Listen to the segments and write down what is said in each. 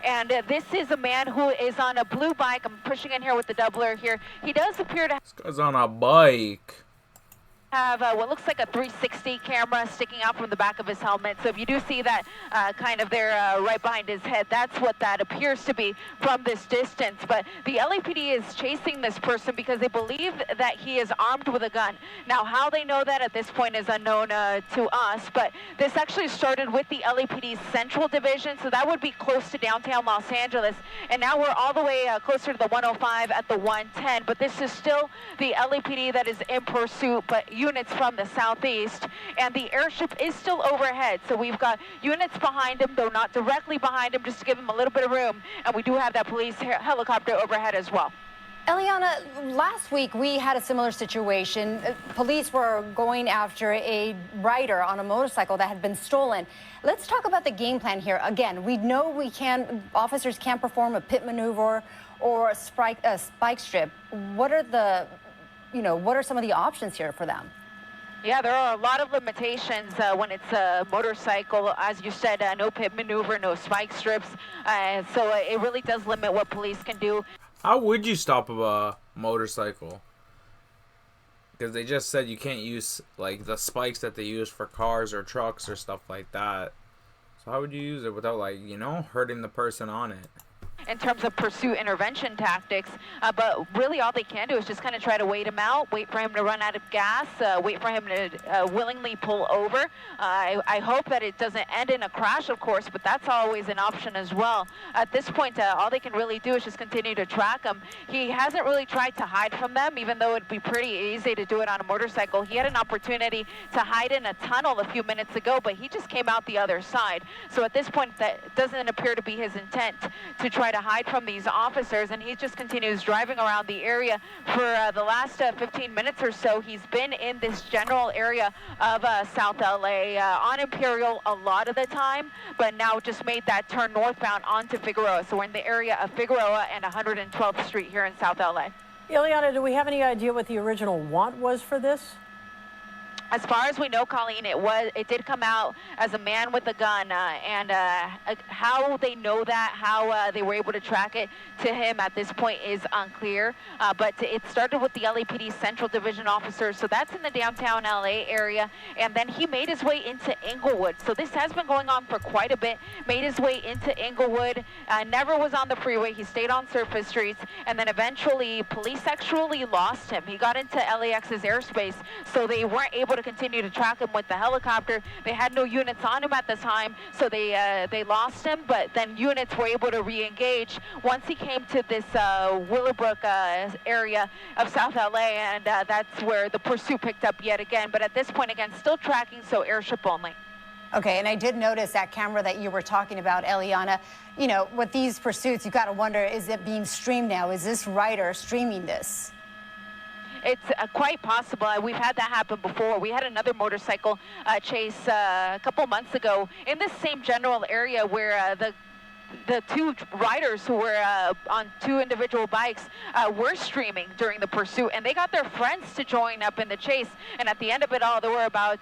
And this is a man who is on a blue bike. I'm pushing in here with the doubler here. He does appear to This guy's on a bike. have what looks like a 360 camera sticking out from the back of his helmet. So if you do see that kind of there right behind his head, that's what that appears to be from this distance. But the LAPD is chasing this person because they believe that he is armed with a gun. Now, how they know that at this point is unknown to us, but this actually started with the LAPD's Central Division, so that would be close to downtown Los Angeles. And now we're all the way closer to the 105 at the 110, but this is still the LAPD that is in pursuit, but units from the southeast, and the airship is still overhead. So we've got units behind him, though not directly behind him, just to give him a little bit of room. And we do have that police helicopter overhead as well. Eliana, last week we had a similar situation. Police were going after a rider on a motorcycle that had been stolen. Let's talk about the game plan here. Again, we know officers can't perform a pit maneuver or a spike strip. What are some of the options here for them? Yeah, there are a lot of limitations when it's a motorcycle. As you said, no pit maneuver, no spike strips. So it really does limit what police can do. How would you stop a motorcycle? Because they just said you can't use like the spikes that they use for cars or trucks or stuff like that. So how would you use it without hurting the person on it? In terms of pursuit intervention tactics, but really all they can do is just kind of try to wait him out, wait for him to run out of gas, wait for him to willingly pull over. I hope that it doesn't end in a crash, of course, but that's always an option as well. At this point, all they can really do is just continue to track him. He hasn't really tried to hide from them, even though it'd be pretty easy to do it on a motorcycle. He had an opportunity to hide in a tunnel a few minutes ago, but he just came out the other side. So at this point, that doesn't appear to be his intent to try to hide from these officers, and he just continues driving around the area. For the last 15 minutes or so, he's been in this general area of South LA on Imperial a lot of the time, but now just made that turn northbound onto Figueroa. So we're in the area of Figueroa and 112th Street here in South LA. Eliana, do we have any idea what the original want was for this? As far as we know, Colleen, it did come out as a man with a gun, and how they know that, how they were able to track it to him at this point is unclear. But it started with the LAPD Central Division officers, so that's in the downtown LA area, and then he made his way into Inglewood. So this has been going on for quite a bit. Made his way into Inglewood, never was on the freeway. He stayed on surface streets, and then eventually police actually lost him. He got into LAX's airspace, so they weren't able to continue to track him with the helicopter. They had no units on him at the time, so they lost him, but then units were able to re-engage once he came to this Willowbrook area of South LA, and that's where the pursuit picked up yet again. But at this point, again, still tracking, so airship only. Okay, and I did notice that camera that you were talking about, Eliana. You know, with these pursuits, you've got to wonder, is it being streamed now? Is this rider streaming this? It's quite possible. We've had that happen before. We had another motorcycle chase a couple months ago in this same general area where the two riders who were on two individual bikes were streaming during the pursuit, and they got their friends to join up in the chase. And at the end of it all, there were about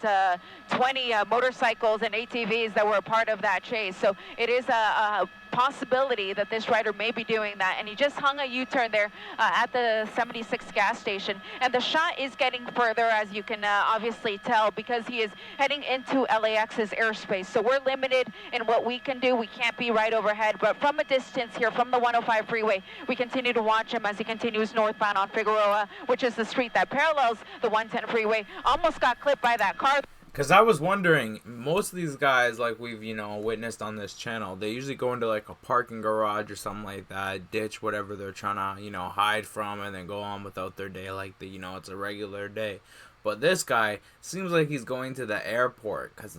20 motorcycles and ATVs that were a part of that chase. So it is a possibility that this rider may be doing that, and he just hung a U-turn there at the 76 gas station. And the shot is getting further, as you can obviously tell, because he is heading into LAX's airspace. So we're limited in what we can do. We can't be right overhead, but from a distance here from the 105 freeway, we continue to watch him as he continues northbound on Figueroa, which is the street that parallels the 110 freeway. Almost got clipped by that car. Because I was wondering, most of these guys, like we've, witnessed on this channel, they usually go into like a parking garage or something like that, ditch whatever they're trying to, hide from, and then go on without their day like it's a regular day. But this guy seems like he's going to the airport because,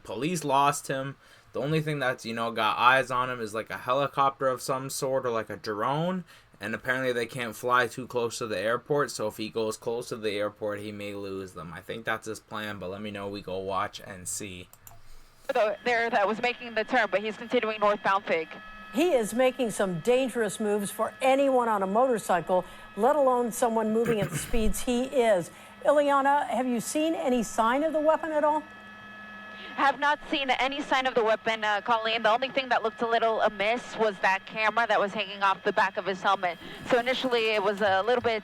police lost him. The only thing that's, got eyes on him is like a helicopter of some sort or like a drone. And apparently they can't fly too close to the airport, so if he goes close to the airport, he may lose them. I think that's his plan, but let me know. We go watch and see. There that was making the turn, but he's continuing northbound Fig. He is making some dangerous moves for anyone on a motorcycle, let alone someone moving at the speeds he is. Ileana, have you seen any sign of the weapon at all? Have not seen any sign of the weapon, Colleen. The only thing that looked a little amiss was that camera that was hanging off the back of his helmet. So initially it was a little bit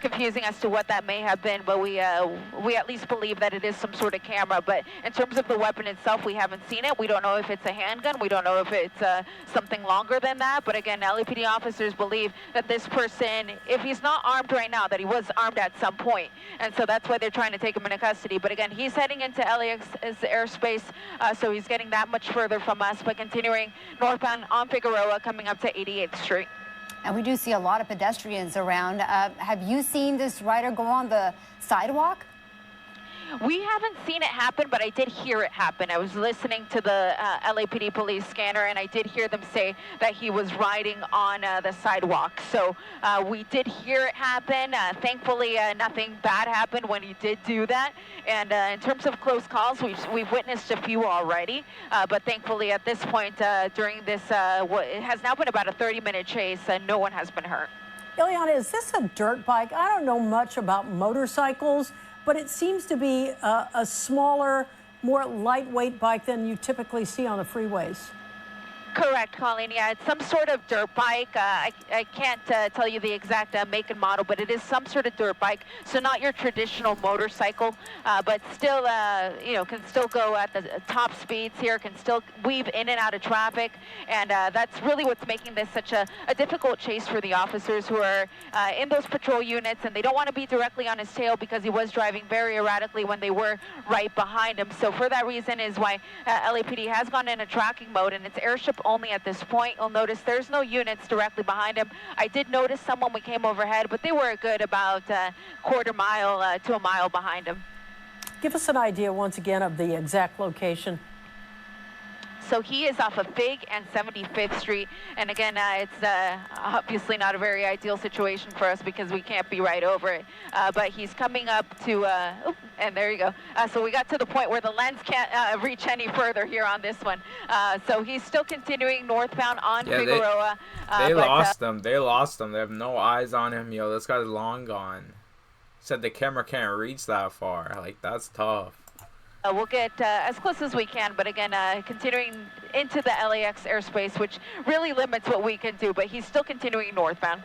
confusing as to what that may have been, but we at least believe that it is some sort of camera. But in terms of the weapon itself, we haven't seen it. We don't know if it's a handgun. We don't know if it's something longer than that. But again, LAPD officers believe that this person, if he's not armed right now, that he was armed at some point. And so that's why they're trying to take him into custody. But again, he's heading into LAX airspace, so he's getting that much further from us, but continuing northbound on Figueroa, coming up to 88th Street. And we do see a lot of pedestrians around. Have you seen this rider go on the sidewalk? We haven't seen it happen, but I did hear it happen. I was listening to the LAPD police scanner, and I did hear them say that he was riding on the sidewalk. So we did hear it happen. Thankfully, nothing bad happened when he did do that. And in terms of close calls, we've witnessed a few already. But thankfully, at this point, during this, it has now been about a 30-minute chase, and no one has been hurt. Ileana, is this a dirt bike? I don't know much about motorcycles, but it seems to be a smaller, more lightweight bike than you typically see on the freeways. Correct, Colleen. Yeah, it's some sort of dirt bike. I can't tell you the exact make and model, but it is some sort of dirt bike. So not your traditional motorcycle, but still, can still go at the top speeds here, can still weave in and out of traffic. And that's really what's making this such a difficult chase for the officers who are in those patrol units, and they don't want to be directly on his tail because he was driving very erratically when they were right behind him. So for that reason is why LAPD has gone into tracking mode, and it's airship only at this point. You'll notice there's no units directly behind him. I did notice some when we came overhead, but they were a good about quarter mile to a mile behind him. Give us an idea once again of the exact location. So he is off of Fig and 75th Street. And again, it's obviously not a very ideal situation for us because we can't be right over it. But he's coming up to, and there you go. So we got to the point where the lens can't reach any further here on this one. So he's still continuing northbound on Figueroa. They lost him. They lost him. They have no eyes on him. Yo, this guy's long gone. Said the camera can't reach that far. Like, that's tough. We'll get as close as we can, but again, continuing into the LAX airspace, which really limits what we can do, but he's still continuing northbound.